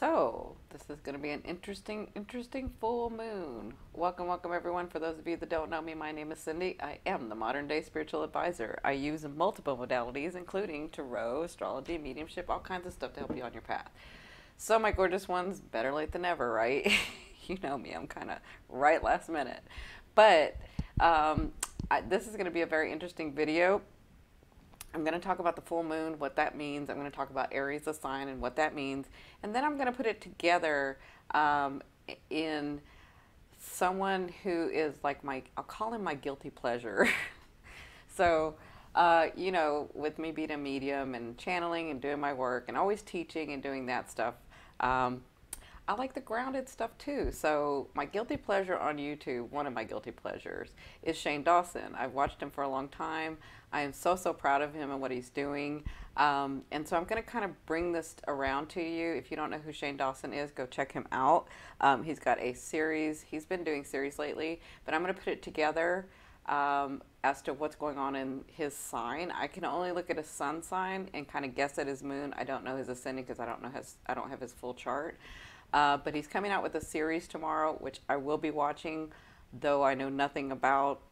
So, this is going to be an interesting full moon. Welcome everyone. For those of you that don't know me, my name is Cindy. I am the modern day spiritual advisor. I use multiple modalities, including tarot, astrology, mediumship, all kinds of stuff to help you on your path. So, my gorgeous ones, better late than never, right? You know me, I'm kind of right last minute. But this is going to be a very interesting video. I'm going to talk about the full moon, what that means. I'm going to talk about Aries, the sign, and what that means. And then I'm going to put it together in someone who is like I'll call him my guilty pleasure. So, with me being a medium and channeling and doing my work and always teaching and doing that stuff, I like the grounded stuff too. So my guilty pleasure on YouTube, one of my guilty pleasures, is Shane Dawson. I've watched him for a long time. I am so proud of him and what he's doing. And so I'm going to kind of bring this around to you. If you don't know who Shane Dawson is, go check him out. He's got a series. He's been doing series lately, but I'm going to put it together as to what's going on in his sign. I can only look at his sun sign and kind of guess at his moon. I don't know his ascending because I don't have his full chart. But he's coming out with a series tomorrow, which I will be watching, though I know nothing about.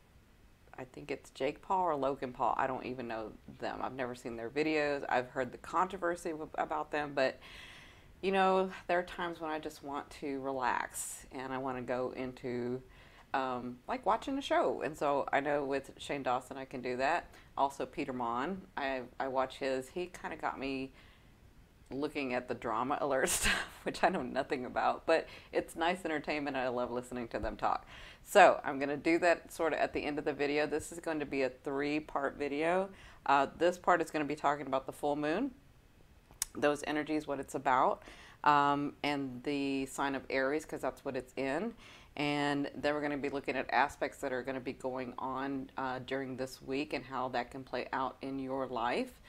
I think it's Jake Paul or Logan Paul. I don't even know them. I've never seen their videos. I've heard the controversy about them, but there are times when I just want to relax and I want to go into like watching a show. And so I know with Shane Dawson I can do that. Also Peter Mon, I watch his. He kind of got me looking at the drama alert stuff, which I know nothing about, but it's nice entertainment. I love listening to them talk. So I'm going to do that sort of at the end of the video. This is going to be a 3-part video. This part is going to be talking about the full moon, those energies, what it's about, and the sign of Aries, because that's what it's in. And then we're going to be looking at aspects that are going to be going on during this week and how that can play out in your life.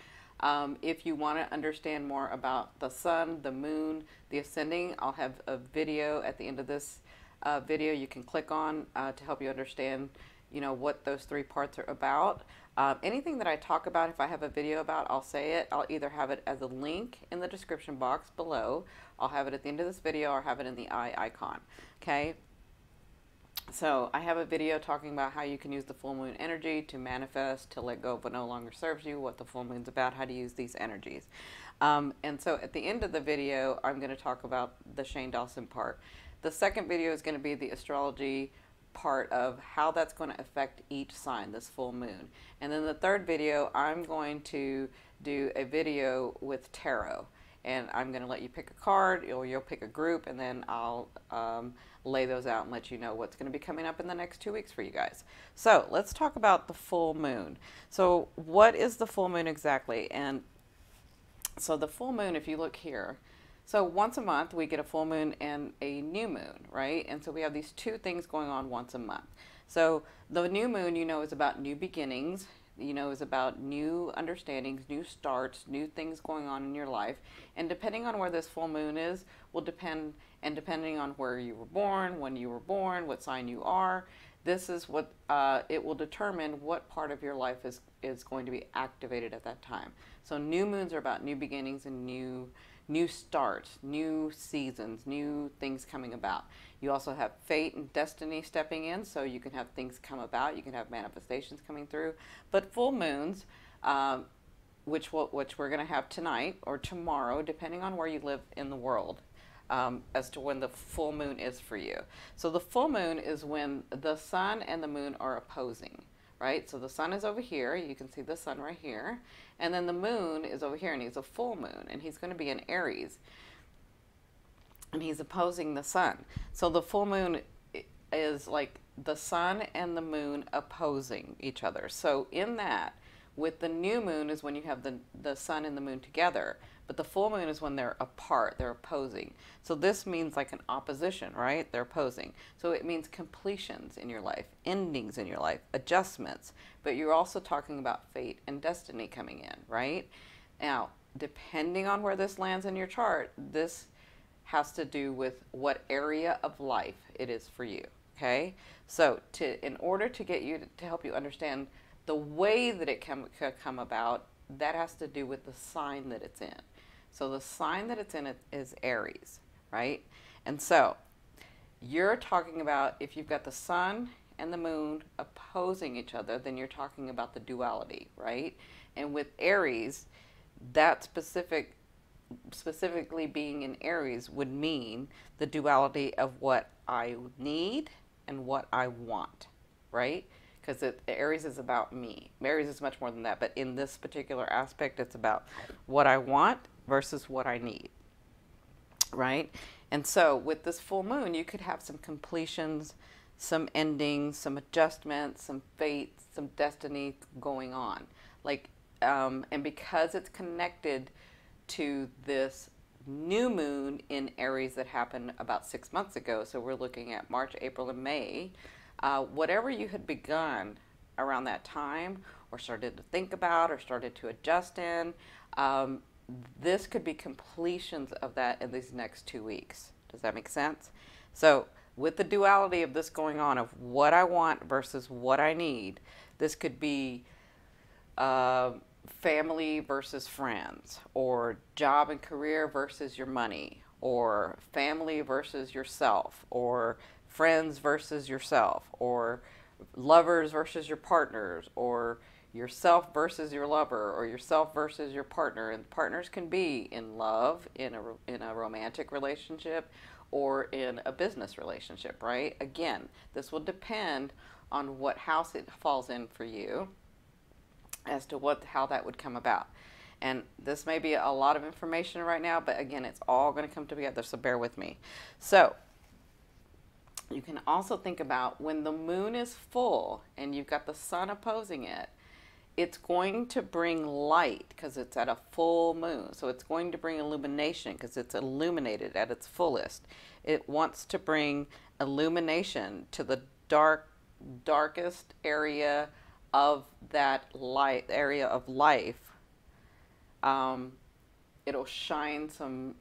If you want to understand more about the sun, the moon, the ascending, I'll have a video at the end of this video you can click on to help you understand, what those 3 parts are about. Anything that I talk about, if I have a video about, I'll say it. I'll either have it as a link in the description box below. I'll have it at the end of this video or have it in the eye icon. Okay. So I have a video talking about how you can use the full moon energy to manifest, to let go of what no longer serves you, what the full moon's about, how to use these energies. And so at the end of the video, I'm going to talk about the Shane Dawson part. The second video is going to be the astrology part of how that's going to affect each sign, this full moon. And then the third video, I'm going to do a video with tarot. And I'm going to let you pick a card, or you'll pick a group, and then I'll lay those out and let you know what's going to be coming up in the next 2 weeks for you guys. So let's talk about the full moon. So what is the full moon exactly? And so the full moon, if you look here, so once a month we get a full moon and a new moon, right? And so we have these 2 things going on once a month. So the new moon, is about new beginnings, is about new understandings, new starts, new things going on in your life. And depending on where this full moon is, will depend, and depending on where you were born, when you were born, what sign you are, this is what, it will determine what part of your life is going to be activated at that time. So new moons are about new beginnings and new starts, new seasons, new things coming about. You also have fate and destiny stepping in, so you can have things come about, you can have manifestations coming through. But full moons, which we're going to have tonight or tomorrow, depending on where you live in the world, as to when the full moon is for you. So the full moon is when the sun and the moon are opposing, right? So the sun is over here. You can see the sun right here. And then the moon is over here, and he's a full moon, and he's going to be in Aries. And he's opposing the sun. So the full moon is like the sun and the moon opposing each other. So in that, with the new moon is when you have the sun and the moon together. But the full moon is when they're apart, they're opposing. So this means like an opposition, right? They're opposing. So it means completions in your life, endings in your life, adjustments. But you're also talking about fate and destiny coming in, right? Now, depending on where this lands in your chart, this has to do with what area of life it is for you, okay? So in order to get you to help you understand the way that it can come about, that has to do with the sign that it's in. So the sign that it's in is Aries, right? And so you're talking about if you've got the sun and the moon opposing each other, then you're talking about the duality, right? And with Aries, that specifically being in Aries would mean the duality of what I need and what I want, right? Because Aries is about me. Aries is much more than that, but in this particular aspect, it's about what I want versus what I need, right? And so with this full moon, you could have some completions, some endings, some adjustments, some fate, some destiny going on. Like, and because it's connected to this new moon in Aries that happened about 6 months ago, so we're looking at March, April, and May, whatever you had begun around that time or started to think about or started to adjust in, this could be completions of that in these next 2 weeks. Does that make sense? So with the duality of this going on of what I want versus what I need, this could be family versus friends, or job and career versus your money, or family versus yourself, or friends versus yourself, or lovers versus your partners, or yourself versus your lover, or yourself versus your partner. And partners can be in love, in a romantic relationship, or in a business relationship, right? Again, this will depend on what house it falls in for you as to how that would come about. And this may be a lot of information right now, but again, it's all going to come together, so bear with me. So you can also think about when the moon is full and you've got the sun opposing it, it's going to bring light because it's at a full moon. So it's going to bring illumination because it's illuminated at its fullest. It wants to bring illumination to the darkest area of that light area of life. It'll shine some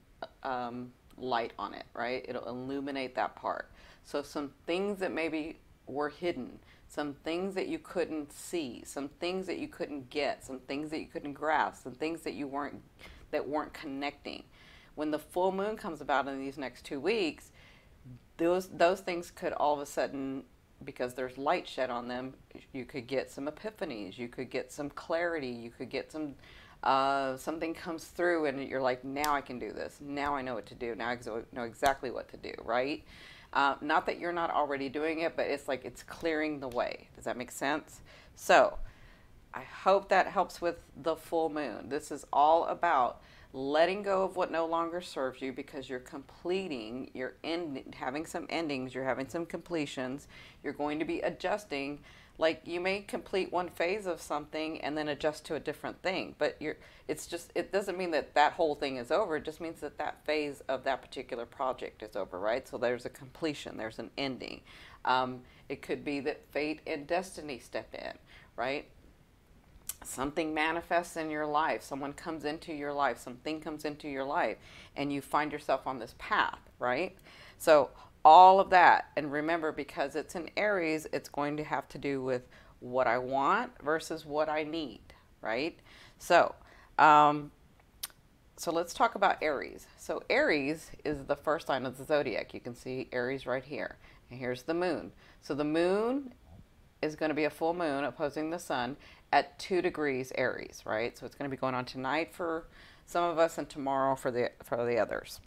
light on it, right? It'll illuminate that part. So some things that maybe were hidden, some things that you couldn't see, some things that you couldn't get, some things that you couldn't grasp, some things that weren't connecting. When the full moon comes about in these next 2 weeks, those things could all of a sudden, because there's light shed on them, you could get some epiphanies, you could get some clarity, you could get some something comes through and you're like, now I can do this, now I know what to do, now I know exactly what to do, right? Not that you're not already doing it, but it's like it's clearing the way. Does that make sense? So I hope that helps with the full moon. This is all about letting go of what no longer serves you, because you're completing, you're having some endings, you're having some completions, you're going to be adjusting. Like, you may complete one phase of something and then adjust to a different thing, but it doesn't mean that that whole thing is over. It just means that that phase of that particular project is over, right? So there's a completion, there's an ending. It could be that fate and destiny step in, right? Something manifests in your life, someone comes into your life, something comes into your life, and you find yourself on this path, right? So all of that, and remember, because it's in Aries, it's going to have to do with what I want versus what I need, right? So, so let's talk about Aries. So Aries is the first sign of the zodiac. You can see Aries right here, and here's the moon. So the moon is going to be a full moon opposing the sun at 2 degrees Aries, right? So it's going to be going on tonight for some of us and tomorrow for the others.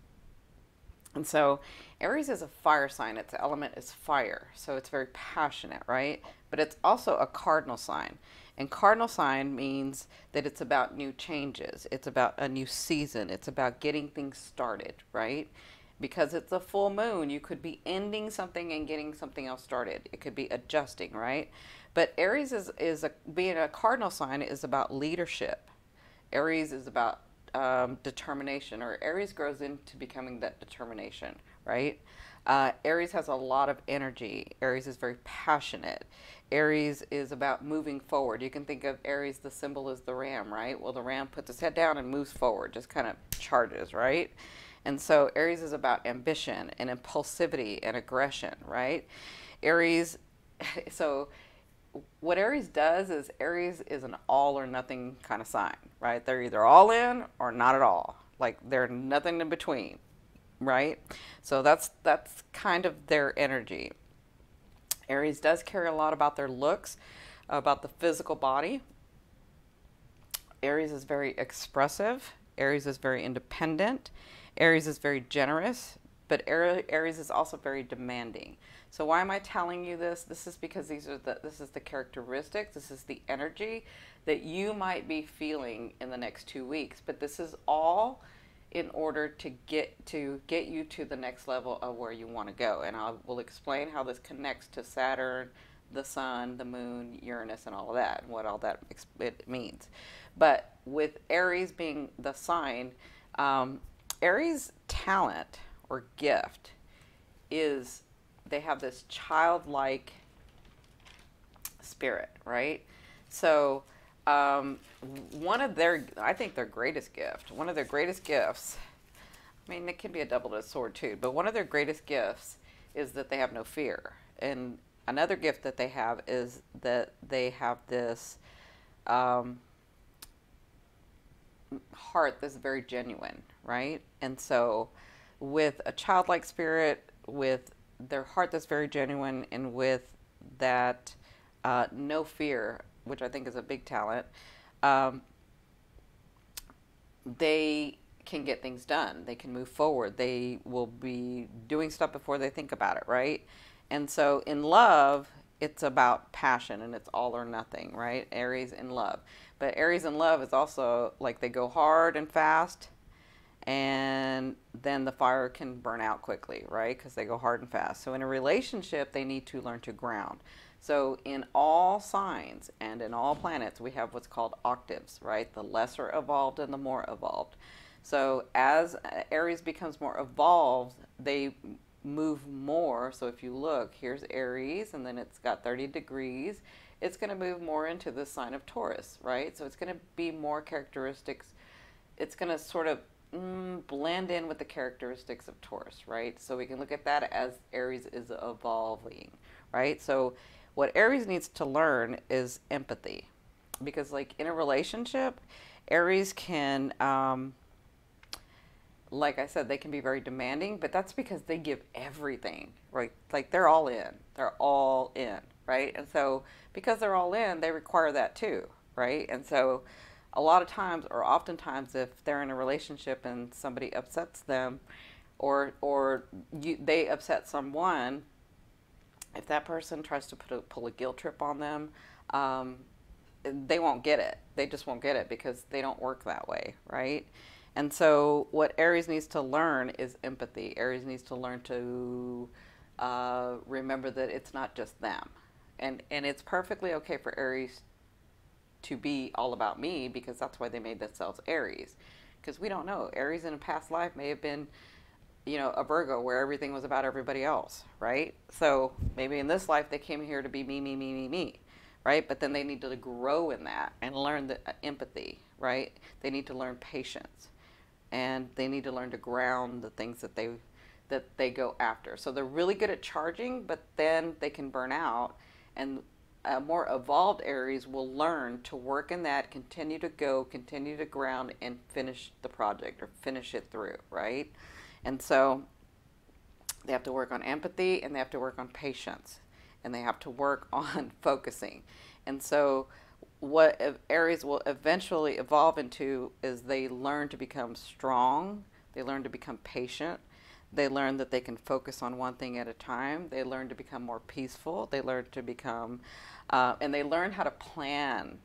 And so Aries is a fire sign. Its element is fire. So it's very passionate, right? But it's also a cardinal sign. And cardinal sign means that it's about new changes. It's about a new season. It's about getting things started, right? Because it's a full moon, you could be ending something and getting something else started. It could be adjusting, right? But Aries being a cardinal sign is about leadership. Aries is about determination, or Aries grows into becoming that determination, right? Aries has a lot of energy. Aries is very passionate. Aries is about moving forward. You can think of Aries, the symbol is the ram, right? Well, the ram puts its head down and moves forward, just kind of charges, right? And so Aries is about ambition and impulsivity and aggression, right? Aries, so what Aries does is Aries is an all or nothing kind of sign, right? They're either all in or not at all. Like, they're nothing in between. right? So that's kind of their energy. Aries does care a lot about their looks, about the physical body. Aries is very expressive. Aries is very independent. Aries is very generous, but Aries is also very demanding. So why am I telling you this? This is because this is the characteristics, this is the energy that you might be feeling in the next 2 weeks. But this is all in order to get you to the next level of where you want to go. And I will explain how this connects to Saturn, the sun, the moon, Uranus, and all of that, and what all that it means. But with Aries being the sign, Aries' talent or gift is they have this childlike spirit, right? So one of their, I think their greatest gift, one of their greatest gifts, I mean, it can be a double-edged sword too, but one of their greatest gifts is that they have no fear. And another gift that they have is that they have this heart that's very genuine, right? And so with a childlike spirit, with their heart that's very genuine, and with that no fear, which I think is a big talent, they can get things done. They can move forward. They will be doing stuff before they think about it, right? And so in love, it's about passion, and it's all or nothing, right? Aries in love. But Aries in love is also like they go hard and fast, and then the fire can burn out quickly, right? Because they go hard and fast. So in a relationship, they need to learn to ground. So in all signs and in all planets, we have what's called octaves, right? The lesser evolved and the more evolved. So as Aries becomes more evolved, they move more. So if you look, here's Aries, and then it's got 30 degrees. It's going to move more into the sign of Taurus, right? So it's going to be more characteristics. It's going to sort of blend in with the characteristics of Taurus, right? So we can look at that as Aries is evolving, right? So what Aries needs to learn is empathy, because like in a relationship, Aries can, like I said, they can be very demanding, but that's because they give everything, right? Like they're all in, right? And so because they're all in, they require that too, right? And so a lot of times, or oftentimes, if they're in a relationship and somebody upsets them, or they upset someone, if that person tries to pull a guilt trip on them, they won't get it. They just won't get it because they don't work that way, right? And so what Aries needs to learn is empathy. Aries needs to learn to remember that it's not just them. And it's perfectly okay for Aries to be all about me, because that's why they made themselves Aries. Because we don't know. Aries in a past life may have been, you know, a Virgo where everything was about everybody else, right? So maybe in this life they came here to be me, right? But then they need to grow in that and learn the empathy, right? They need to learn patience, and they need to learn to ground the things that they go after. So they're really good at charging, but then they can burn out. And a more evolved Aries will learn to work in that, continue to go, continue to ground, and finish the project or finish it through, right? And so they have to work on empathy, and they have to work on patience, and they have to work on focusing. And so what Aries will eventually evolve into is they learn to become strong, they learn to become patient, they learn that they can focus on one thing at a time, they learn to become more peaceful, they learn to become, and they learn how to plan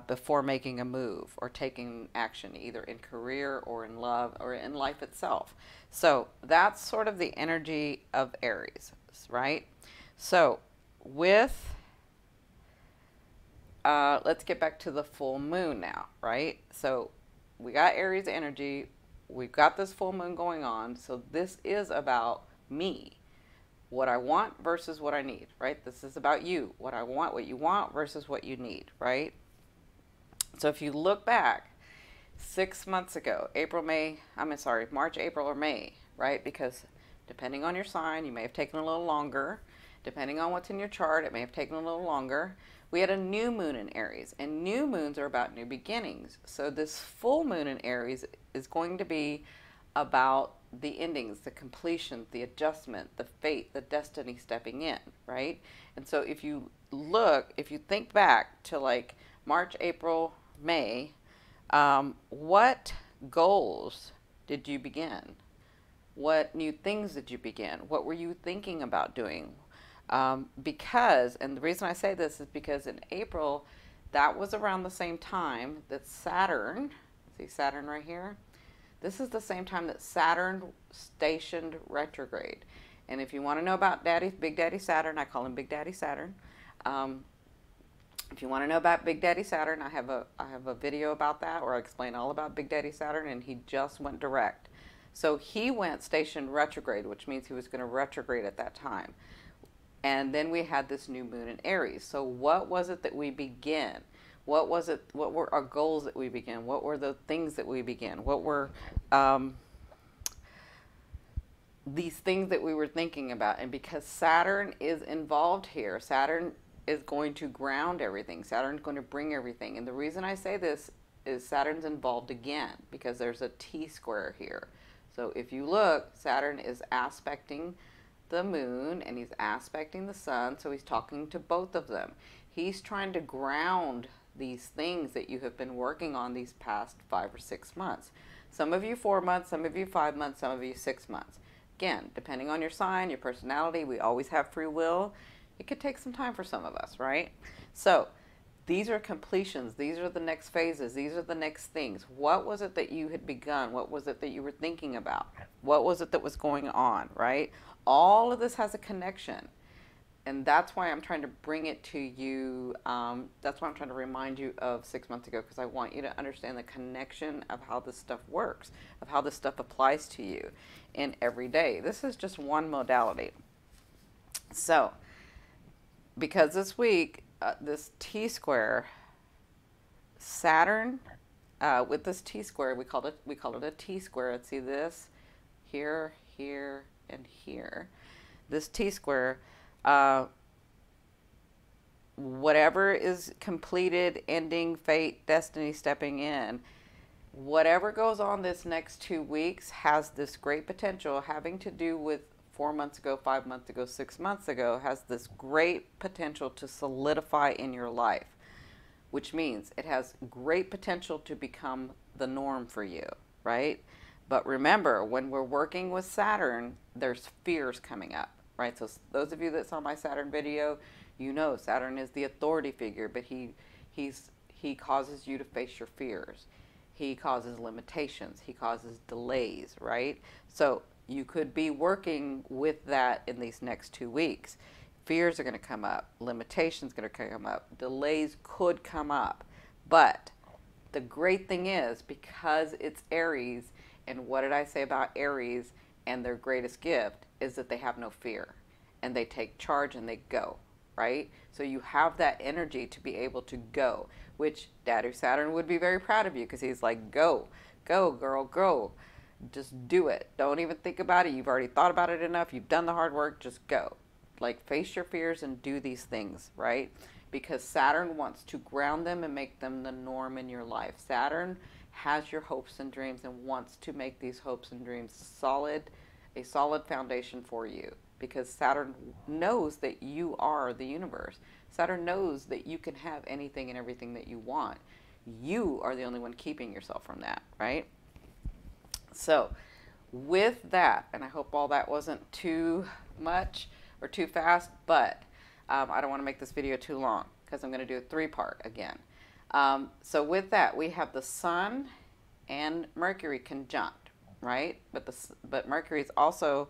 before making a move or taking action, either in career or in love or in life itself. So that's sort of the energy of Aries, right? So with, let's get back to the full moon now, right? So we got Aries energy, we've got this full moon going on, so this is about me. What I want versus what I need, right? This is about you. What I want, what you want versus what you need, right? So if you look back 6 months ago, March, April, or May, right? Because depending on your sign, you may have taken a little longer. Depending on what's in your chart, it may have taken a little longer. We had a new moon in Aries, and new moons are about new beginnings. So this full moon in Aries is going to be about the endings, the completion, the adjustment, the fate, the destiny stepping in, right? And so if you think back to like March, April, May, what goals did you begin? What new things did you begin? What were you thinking about doing? Because, and the reason I say this is because in April, that was around the same time that Saturn, see Saturn right here? This is the same time that Saturn stationed retrograde. And if you want to know about Big Daddy Saturn, I call him Big Daddy Saturn. If you want to know about Big Daddy Saturn, I have a video about that where I explain all about Big Daddy Saturn, and he just went direct. So he went stationed retrograde, which means he was going to retrograde at that time. And then we had this new moon in Aries. So what was it that we began? What was it? What were our goals that we began? What were the things that we began? What were these things that we were thinking about? And because Saturn is involved here, Saturn is going to ground everything. Saturn's going to bring everything. And the reason I say this is Saturn's involved again because there's a T-square here. So if you look, Saturn is aspecting the moon and he's aspecting the sun. So he's talking to both of them. He's trying to ground these things that you have been working on these past 5 or 6 months. Some of you 4 months, some of you 5 months, some of you 6 months. Again, depending on your sign, your personality, we always have free will. It could take some time for some of us, right? So these are completions. These are the next phases. These are the next things. What was it that you had begun? What was it that you were thinking about? What was it that was going on, right? All of this has a connection. And that's why I'm trying to bring it to you. That's why I'm trying to remind you of 6 months ago, because I want you to understand the connection of how this stuff works, of how this stuff applies to you in every day. This is just one modality. So, because this week, this T-square, Saturn, with this T-square, we call it a T-square. Let's see this, here, here, and here. This T-square, whatever is completed, ending, fate, destiny, stepping in, whatever goes on this next 2 weeks has this great potential having to do with 4 months ago, 5 months ago, 6 months ago, has this great potential to solidify in your life, which means it has great potential to become the norm for you, right? But remember, when we're working with Saturn, there's fears coming up. Right, so those of you that saw my Saturn video, you know Saturn is the authority figure, but he causes you to face your fears. He causes limitations. He causes delays, right? So you could be working with that in these next 2 weeks. Fears are going to come up. Limitations are going to come up. Delays could come up. But the great thing is, because it's Aries, and what did I say about Aries and their greatest gift is that they have no fear and they take charge and they go, right? So you have that energy to be able to go, which Daddy Saturn would be very proud of you because he's like, go, go, girl, go. Just do it. Don't even think about it. You've already thought about it enough. You've done the hard work. Just go. Like, face your fears and do these things, right? Because Saturn wants to ground them and make them the norm in your life. Saturn has your hopes and dreams and wants to make these hopes and dreams a solid foundation for you, because Saturn knows that you are the universe. Saturn knows that you can have anything and everything that you want. You are the only one keeping yourself from that, right? So with that, and I hope all that wasn't too much or too fast, but I don't want to make this video too long because I'm going to do a 3-part again. So with that, we have the Sun and Mercury conjunct, right? But Mercury is also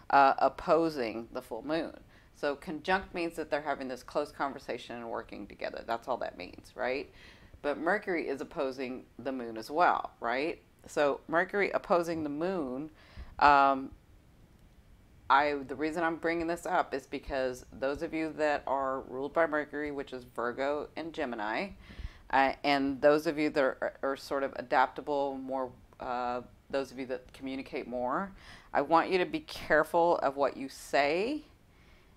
opposing the full moon. So conjunct means that they're having this close conversation and working together. That's all that means, right? But Mercury is opposing the moon as well, right? So Mercury opposing the moon, the reason I'm bringing this up is because those of you that are ruled by Mercury, which is Virgo and Gemini, and those of you that are sort of adaptable, more, those of you that communicate more, I want you to be careful of what you say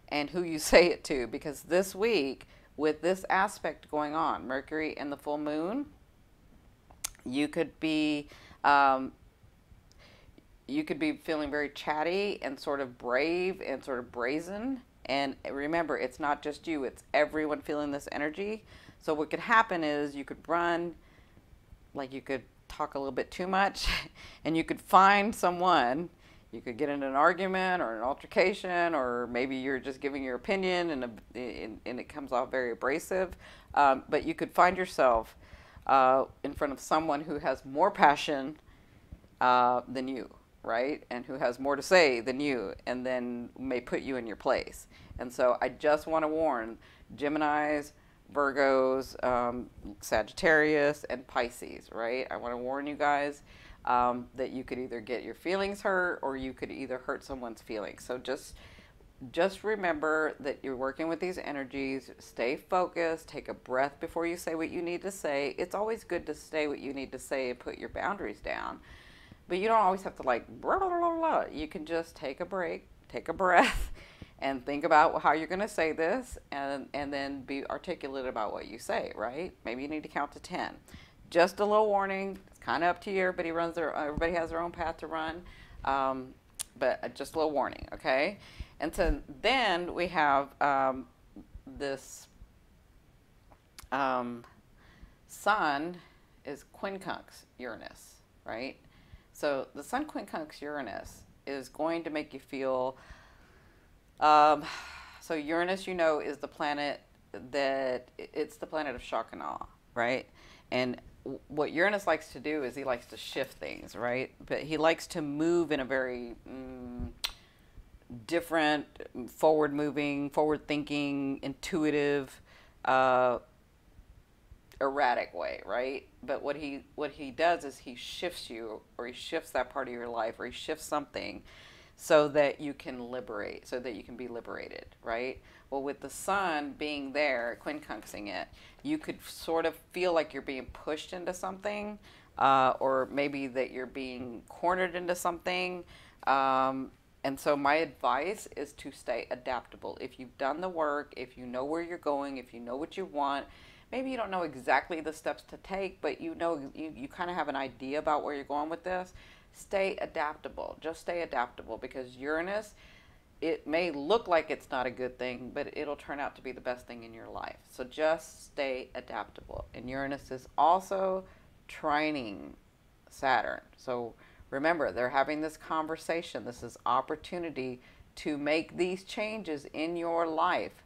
and who you say it to, because this week, with this aspect going on, Mercury and the full moon, you could be you could be feeling very chatty and sort of brave and sort of brazen. And remember, it's not just you, it's everyone feeling this energy. So what could happen is you could run, like you could talk a little bit too much, and you could find someone, you could get in an argument or an altercation, or maybe you're just giving your opinion and it comes off very abrasive. But you could find yourself in front of someone who has more passion than you, right? And who has more to say than you, and then may put you in your place. And so I just want to warn Geminis, Virgos, Sagittarius, and Pisces, right? I want to warn you guys that you could either get your feelings hurt or you could either hurt someone's feelings. So just remember that you're working with these energies. Stay focused. Take a breath before you say what you need to say. It's always good to say what you need to say and put your boundaries down. But you don't always have to like, blah, blah, blah, blah. You can just take a break, take a breath, and think about how you're going to say this, and then be articulate about what you say, right? Maybe you need to count to 10. Just a little warning. It's kind of up to you. Everybody has their own path to run. But just a little warning, okay? And so then we have this sun is quincunx Uranus, right? So the sun quincunx Uranus is going to make you feel, so Uranus, you know, is the planet it's the planet of shock and awe, right? And what Uranus likes to do is he likes to shift things, right? But he likes to move in a very different, forward-moving, forward-thinking, intuitive, erratic way, right? But what he does is he shifts you, or he shifts that part of your life, or he shifts something so that you can liberate, so that you can be liberated, right? Well, with the sun being there, quincunxing it, you could sort of feel like you're being pushed into something, or maybe that you're being cornered into something. And so my advice is to stay adaptable. If you've done the work, if you know where you're going, if you know what you want, maybe you don't know exactly the steps to take, but you know, you kind of have an idea about where you're going with this. Stay adaptable. Just stay adaptable, because Uranus, it may look like it's not a good thing, but it'll turn out to be the best thing in your life. So just stay adaptable. And Uranus is also trining Saturn. So remember, they're having this conversation. This is opportunity to make these changes in your life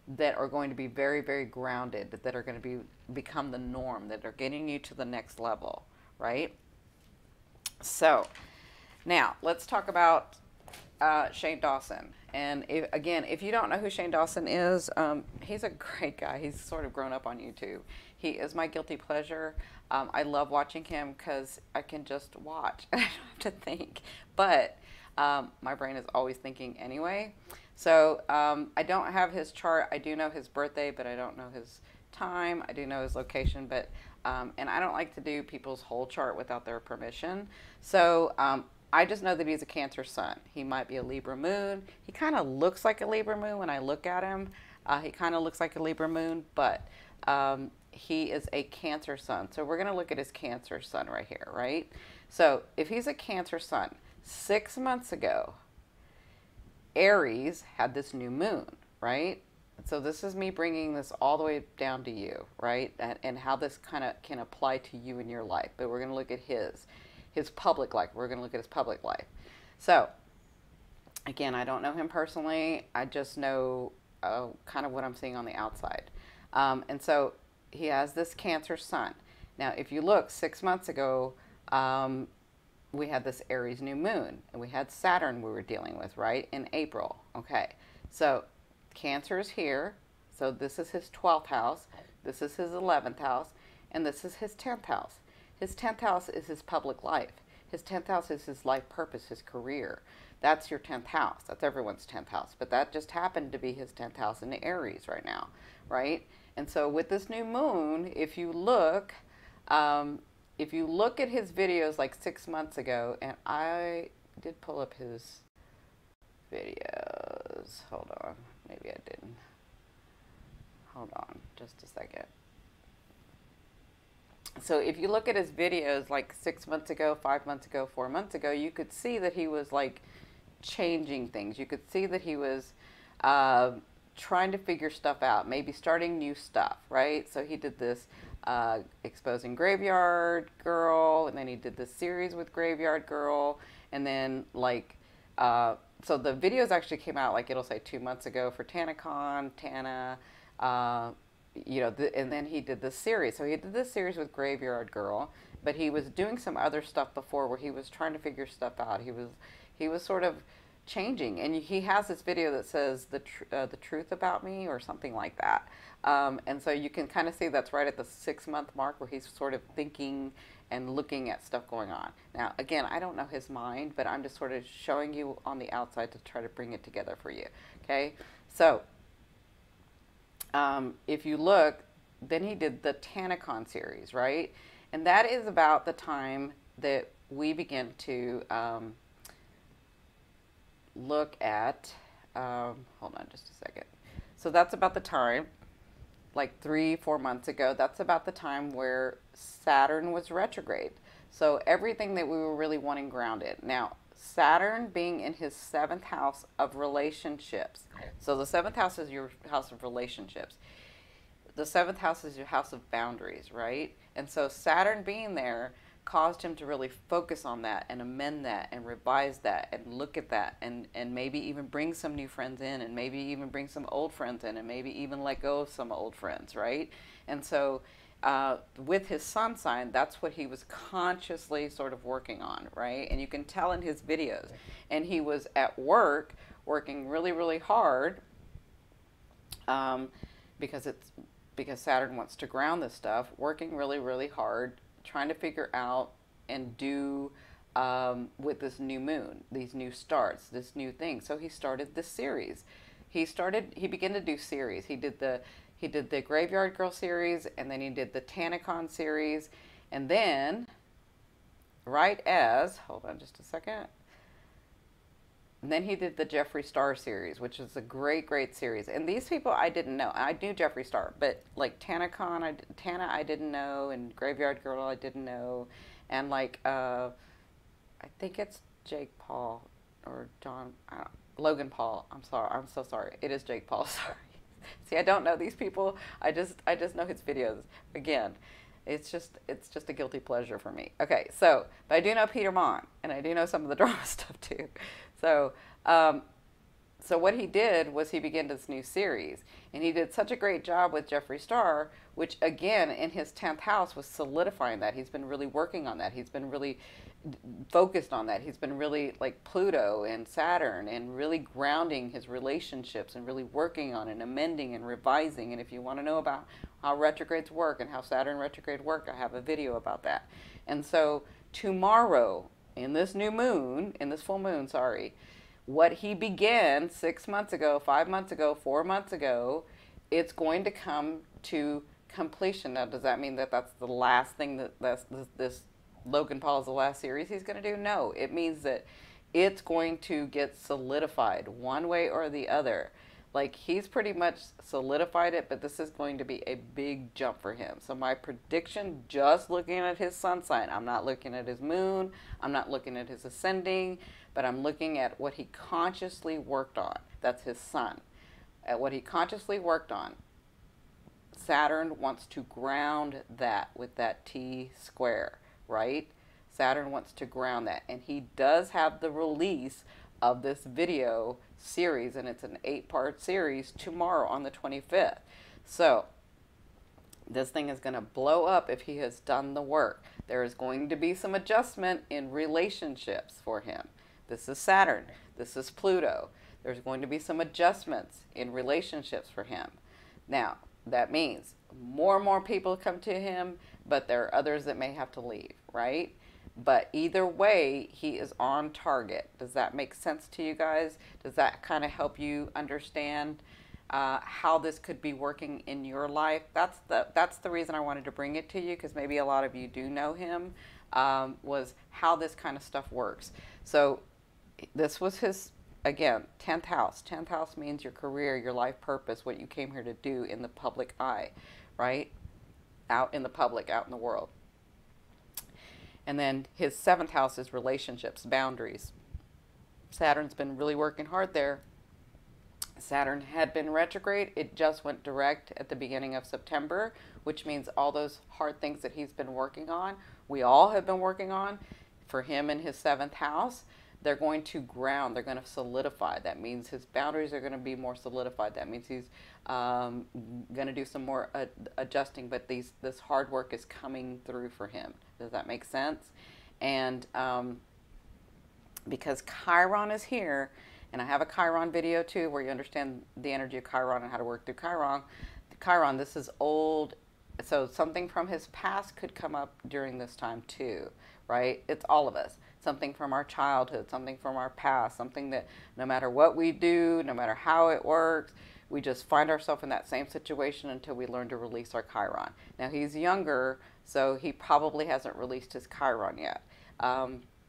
that are going to be very, very grounded, that are going to become the norm, that are getting you to the next level, right? So now let's talk about Shane Dawson. And if you don't know who Shane Dawson is, he's a great guy. He's sort of grown up on YouTube. He is my guilty pleasure. I love watching him because I can just watch. I don't have to think. But my brain is always thinking anyway. So I don't have his chart. I do know his birthday, but I don't know his time. I do know his location, but and I don't like to do people's whole chart without their permission. So I just know that he's a Cancer sun. He might be a Libra moon. He kind of looks like a Libra moon when I look at him. He kind of looks like a Libra moon, but he is a Cancer sun. So we're going to look at his Cancer sun right here, right? So if he's a Cancer sun, 6 months ago, Aries had this new moon, right? So this is me bringing this all the way down to you, right? And how this kind of can apply to you in your life. But we're going to look at his public life. We're going to look at his public life. So, again, I don't know him personally. I just know kind of what I'm seeing on the outside. And so he has this Cancer sun. Now, if you look, 6 months ago, we had this Aries new moon. And we had Saturn we were dealing with, right, in April. Okay, so Cancer is here. So this is his 12th house. This is his 11th house. And this is his 10th house. His 10th house is his public life. His 10th house is his life purpose, his career. That's your 10th house. That's everyone's 10th house. But that just happened to be his 10th house in the Aries right now, right? And so with this new moon, if you look at his videos like 6 months ago, and I did pull up his videos. Hold on. Maybe I didn't. Hold on just a second. So if you look at his videos like 6 months ago, 5 months ago, 4 months ago, you could see that he was like changing things. You could see that he was uh, trying to figure stuff out, maybe starting new stuff, right? So he did this exposing Graveyard Girl, and then he did this series with Graveyard Girl, and then like so the videos actually came out like it'll say 2 months ago for TanaCon, Tana, uh, and then he did this series. So he did this series with Graveyard Girl, but he was doing some other stuff before where he was trying to figure stuff out. He was sort of changing, and he has this video that says the truth about me or something like that. And so you can kind of see that's right at the 6 month mark where he's sort of thinking and looking at stuff going on. Now, again, I don't know his mind, but I'm just sort of showing you on the outside to try to bring it together for you. Okay, so if you look, then he did the TanaCon series, right? And that is about the time that we begin to look at, hold on just a second. So that's about the time, like 3-4 months ago, that's about the time where Saturn was retrograde. So everything that we were really wanting grounded. Now, Saturn being in his seventh house of relationships. So the seventh house is your house of relationships. The seventh house is your house of boundaries, right? And so Saturn being there caused him to really focus on that and amend that and revise that and look at that and maybe even bring some new friends in and maybe even bring some old friends in and maybe even let go of some old friends, right? And so with his sun sign, that's what he was consciously sort of working on, right? And you can tell in his videos. And he was at work working really, really hard because Saturn wants to ground this stuff, working really, really hard, trying to figure out and do with this new moon, these new starts, this new thing. So he started this series. He began to do series. He did the Graveyard Girl series, and then he did the TanaCon series, and then hold on just a second. And then he did the Jeffree Star series, which is a great, great series. And these people I didn't know. I knew Jeffree Star, but like Tana I didn't know, and Graveyard Girl I didn't know, and like I think it's Jake Paul or Logan Paul. I'm sorry. I'm so sorry. It is Jake Paul. Sorry. See, I don't know these people. I just know his videos. Again, it's just a guilty pleasure for me. Okay, so but I do know Peter Mon, and I do know some of the drama stuff too. So, so what he did was he began this new series, and he did such a great job with Jeffree Star, which again in his 10th house was solidifying that. He's been really working on that. He's been really focused on that. He's been really like Pluto and Saturn and really grounding his relationships and really working on and amending and revising. And if you want to know about how retrogrades work and how Saturn retrograde work, I have a video about that. And so tomorrow, in this new moon, in this full moon, sorry, what he began 6 months ago, 5 months ago, 4 months ago, it's going to come to completion. Now, does that mean that that's the last thing this Logan Paul is the last series he's going to do? No, it means that it's going to get solidified one way or the other. Like, he's pretty much solidified it, but this is going to be a big jump for him. So my prediction, just looking at his sun sign, I'm not looking at his moon, I'm not looking at his ascending, but I'm looking at what he consciously worked on. That's his sun. At what he consciously worked on, Saturn wants to ground that with that T square, right? Saturn wants to ground that. And he does have the release of this video series, and it's an 8-part series tomorrow on the 25th. So this thing is going to blow up if he has done the work. There is going to be some adjustment in relationships for him. This is Saturn. This is Pluto. There's going to be some adjustments in relationships for him. Now, that means more and more people come to him, but there are others that may have to leave, right? But either way, he is on target. Does that make sense to you guys? Does that kind of help you understand how this could be working in your life? That's the reason I wanted to bring it to you, because maybe a lot of you do know him, was how this kind of stuff works. So this was his, again, 10th house. 10th house means your career, your life purpose, what you came here to do in the public eye, right? out in the public, out in the world. And then his seventh house is relationships, boundaries. Saturn's been really working hard there. Saturn had been retrograde. It just went direct at the beginning of September, which means all those hard things that he's been working on, we all have been working on, for him in his seventh house, they're going to ground. They're going to solidify. That means his boundaries are going to be more solidified. That means he's going to do some more adjusting, but this hard work is coming through for him. Does that make sense? And because Chiron is here, and I have a Chiron video too where you understand the energy of Chiron and how to work through Chiron. Chiron, this is old, so something from his past could come up during this time too, right? It's all of us. Something from our childhood, something from our past, something that no matter what we do, no matter how it works, we just find ourselves in that same situation until we learn to release our Chiron. Now he's younger, so he probably hasn't released his Chiron yet.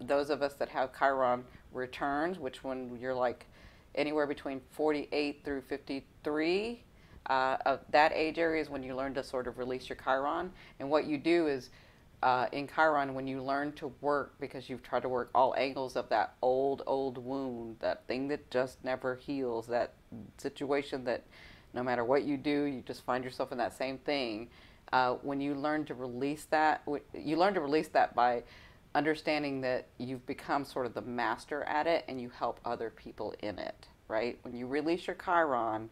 Those of us that have Chiron returns, which when you're like anywhere between 48 through 53, of that age area is when you learn to sort of release your Chiron. And what you do is, in Chiron, when you learn to work, because you've tried to work all angles of that old wound, that thing that just never heals, that situation that no matter what you do, you just find yourself in that same thing. When you learn to release that, you learn to release that by understanding that you've become sort of the master at it and you help other people in it, right? When you release your Chiron,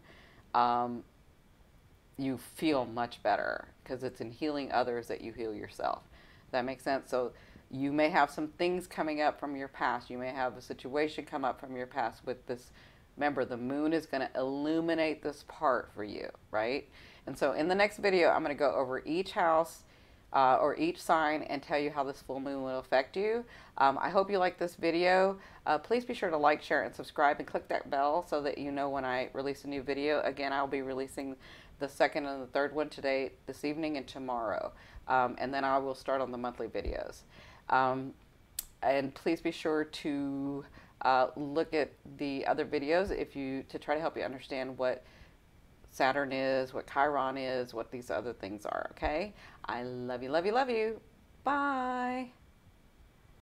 you feel much better because it's in healing others that you heal yourself. That makes sense? So you may have some things coming up from your past. You may have a situation come up from your past with this. Remember, the moon is going to illuminate this part for you, right? And so in the next video, I'm going to go over each house or each sign and tell you how this full moon will affect you. I hope you like this video. Please be sure to like, share, and subscribe, and click that bell so that you know when I release a new video. Again, I'll be releasing the second and the third one today, this evening, and tomorrow. And then I will start on the monthly videos. And please be sure to look at the other videos to try to help you understand what Saturn is, what Chiron is, what these other things are, okay? I love you, love you, love you. Bye.